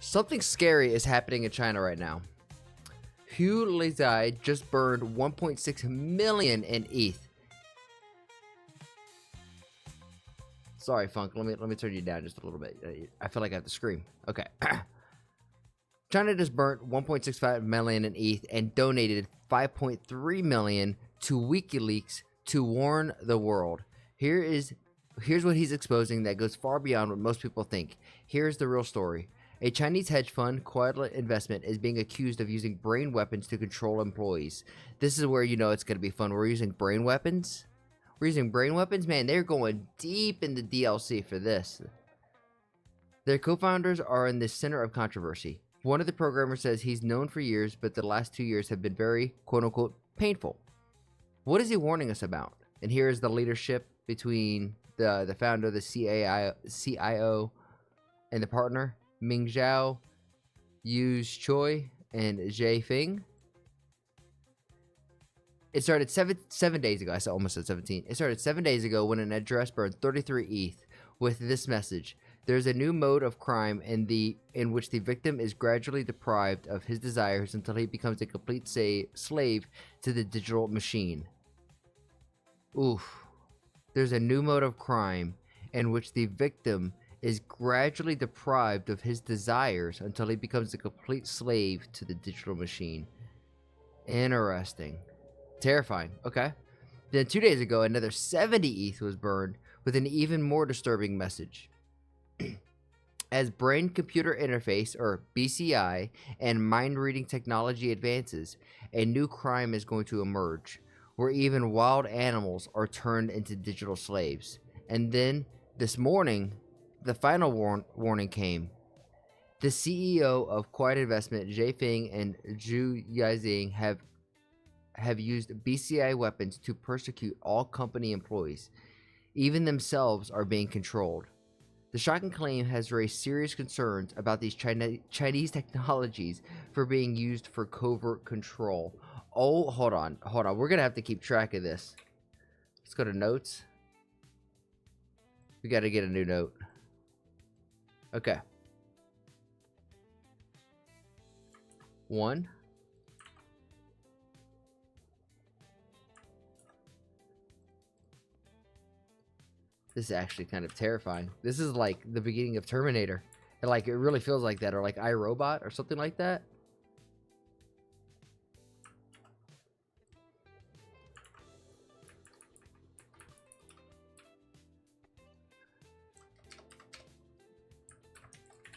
Something scary is happening in China right now. Hu Lezai just burned 1.6 million in ETH. Sorry, Funk. Let me turn you down just a little bit. I feel like I have to scream. Okay. China just burnt 1.65 million in ETH and donated 5.3 million to WikiLeaks to warn the world. Here's what he's exposing that goes far beyond what most people think. Here's the real story. A Chinese hedge fund, Quadlet Investment, is being accused of using brain weapons to control employees. This is where you know it's going to be fun. We're using brain weapons. We're using brain weapons? Man, they're going deep into DLC for this. Their co-founders are in the center of controversy. One of the programmers says he's known for years, but the last 2 years have been very, quote-unquote, painful. What is he warning us about? And here is the leadership between the founder, the CIO, and the partner, Ming Zhao, Yu Choi, and Zhe Feng. It started seven days ago. I almost said 17. It started 7 days ago when an address burned 33 ETH with this message. There's a new mode of crime in which the victim is gradually deprived of his desires until he becomes a complete slave to the digital machine. Oof. There's a new mode of crime in which the victim is gradually deprived of his desires until he becomes a complete slave to the digital machine. Interesting. Terrifying. Okay. Then 2 days ago, another 70 ETH was burned with an even more disturbing message. As brain-computer interface, or BCI, and mind-reading technology advances, a new crime is going to emerge, where even wild animals are turned into digital slaves. And then, this morning, the final warning came. The CEO of Quiet Investment, Zhe Feng, and Zhu Yizing have used BCI weapons to persecute all company employees. Even themselves are being controlled. The shocking claim has raised serious concerns about these Chinese technologies for being used for covert control. Oh, hold on. We're going to have to keep track of this. Let's go to notes. We got to get a new note. Okay. 1. This is actually kind of terrifying. This is like the beginning of Terminator. It really feels like that, or like iRobot or something like that.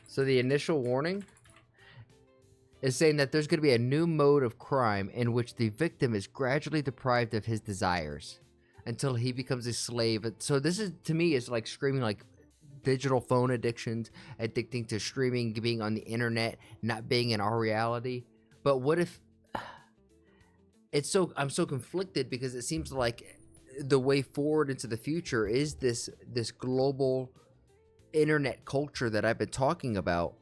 So the initial warning is saying that there's going to be a new mode of crime in which the victim is gradually deprived of his desires until he becomes a slave. So this is, to me, is like screaming like digital phone addictions, addicting to streaming, being on the internet, not being in our reality. But what if I'm so conflicted, because it seems like the way forward into the future is this global internet culture that I've been talking about,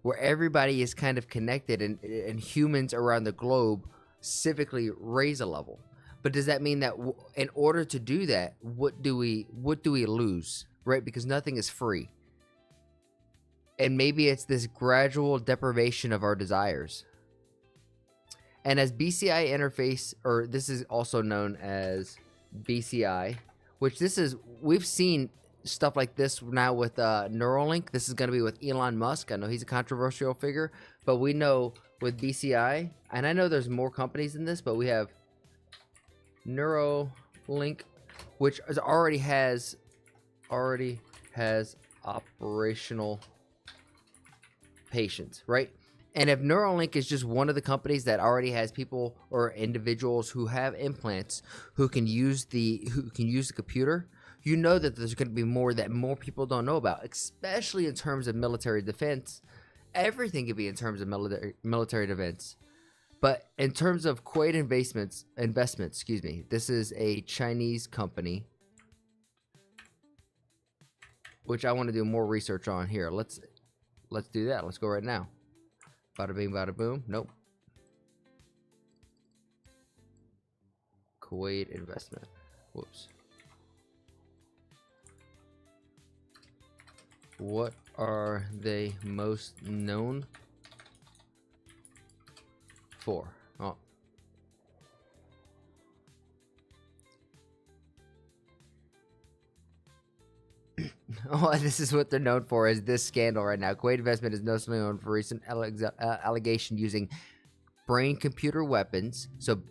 where everybody is kind of connected, and humans around the globe civically raise a level. But does that mean that in order to do that, what do we lose, right? Because nothing is free. And maybe it's this gradual deprivation of our desires. And as BCI interface, or this is also known as BCI, which we've seen stuff like this now with Neuralink. This is going to be with Elon Musk. I know he's a controversial figure, but we know with BCI, and I know there's more companies in this, but we have Neuralink, which already has operational patients, right? And if Neuralink is just one of the companies that already has people or individuals who have implants who can use the computer, you know that there's going to be more that more people don't know about, especially in terms of military defense. Everything could be in terms of military defense. But in terms of Kuwait investments, this is a Chinese company, which I want to do more research on here. Let's do that. Let's go right now. Bada bing, bada boom. Nope. Kuwait investment. Whoops. What are they most known for? Oh. Oh, this is what they're known for, is this scandal right now. Kuwait Investment is noticeably known for recent allegation using brain-computer weapons, so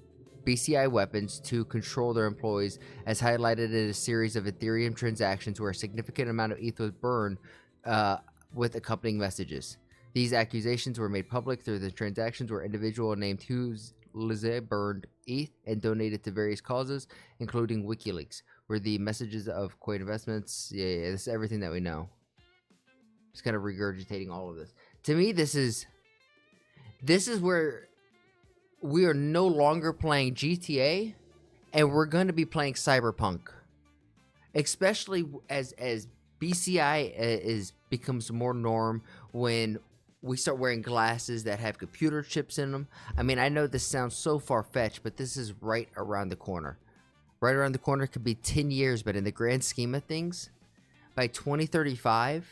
BCI weapons, to control their employees, as highlighted in a series of Ethereum transactions where a significant amount of ETH was burned with accompanying messages. These accusations were made public through the transactions where individual named Hughes Lize burned ETH and donated to various causes, including WikiLeaks, where the messages of Kuwait Investments, yeah, this is everything that we know. Just kind of regurgitating all of this. To me, this is where we are no longer playing GTA, and we're going to be playing Cyberpunk, especially as BCI becomes more norm when we start wearing glasses that have computer chips in them. I mean, I know this sounds so far-fetched, but this is right around the corner. Right around the corner could be 10 years, but in the grand scheme of things, by 2035,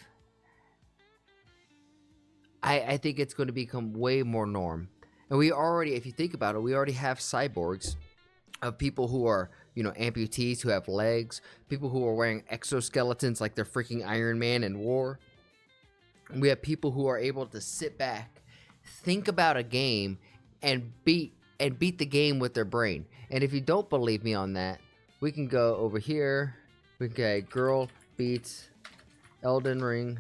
I think it's going to become way more norm. And we already, if you think about it, we already have cyborgs of people who are, you know, amputees who have legs, people who are wearing exoskeletons like they're freaking Iron Man in war. We have people who are able to sit back, think about a game, and beat the game with their brain. And if you don't believe me on that, we can go over here. Okay, girl beats Elden Ring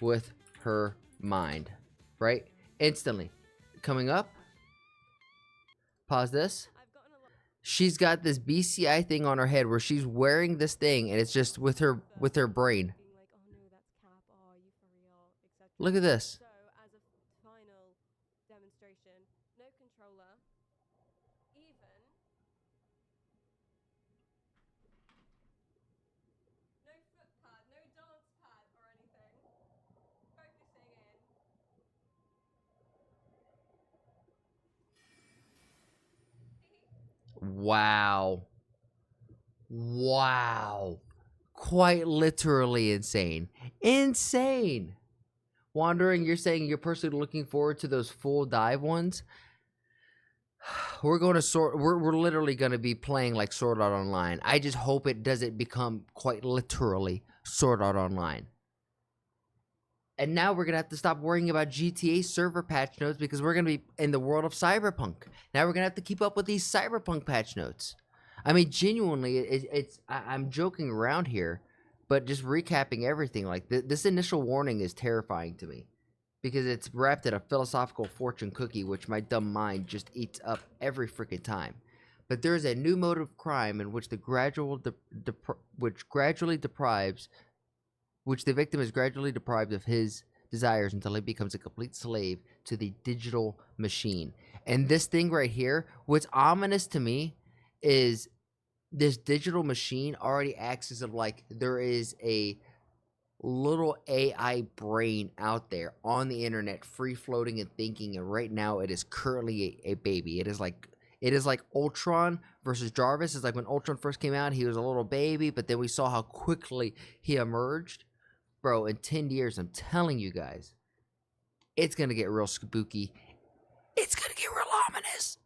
with her mind, right? Instantly. Coming up. Pause this. She's got this BCI thing on her head where she's wearing this thing, and it's just with her brain. Look at this. So, as a final demonstration, no controller, even no foot pad, no dance pad or anything. Focusing in. Wow. Wow. Quite literally insane. Insane. Wandering, you're saying you're personally looking forward to those full dive ones? We're going to we're literally going to be playing like Sword Art Online. I just hope it doesn't become quite literally Sword Art Online. And now we're going to have to stop worrying about GTA server patch notes because we're going to be in the world of Cyberpunk. Now we're going to have to keep up with these Cyberpunk patch notes. I mean, genuinely, I'm joking around here, but just recapping everything, like this initial warning is terrifying to me because it's wrapped in a philosophical fortune cookie, which my dumb mind just eats up every freaking time. But there is a new mode of crime in which the victim is gradually deprived of his desires until he becomes a complete slave to the digital machine. And this thing right here, what's ominous to me is this digital machine already acts as if like there is a little AI brain out there on the internet, free floating and thinking, and right now it is currently a baby. It is like Ultron versus Jarvis. It's like when Ultron first came out, he was a little baby, but then we saw how quickly he emerged. Bro, in 10 years, I'm telling you guys, it's gonna get real spooky. It's gonna get real ominous.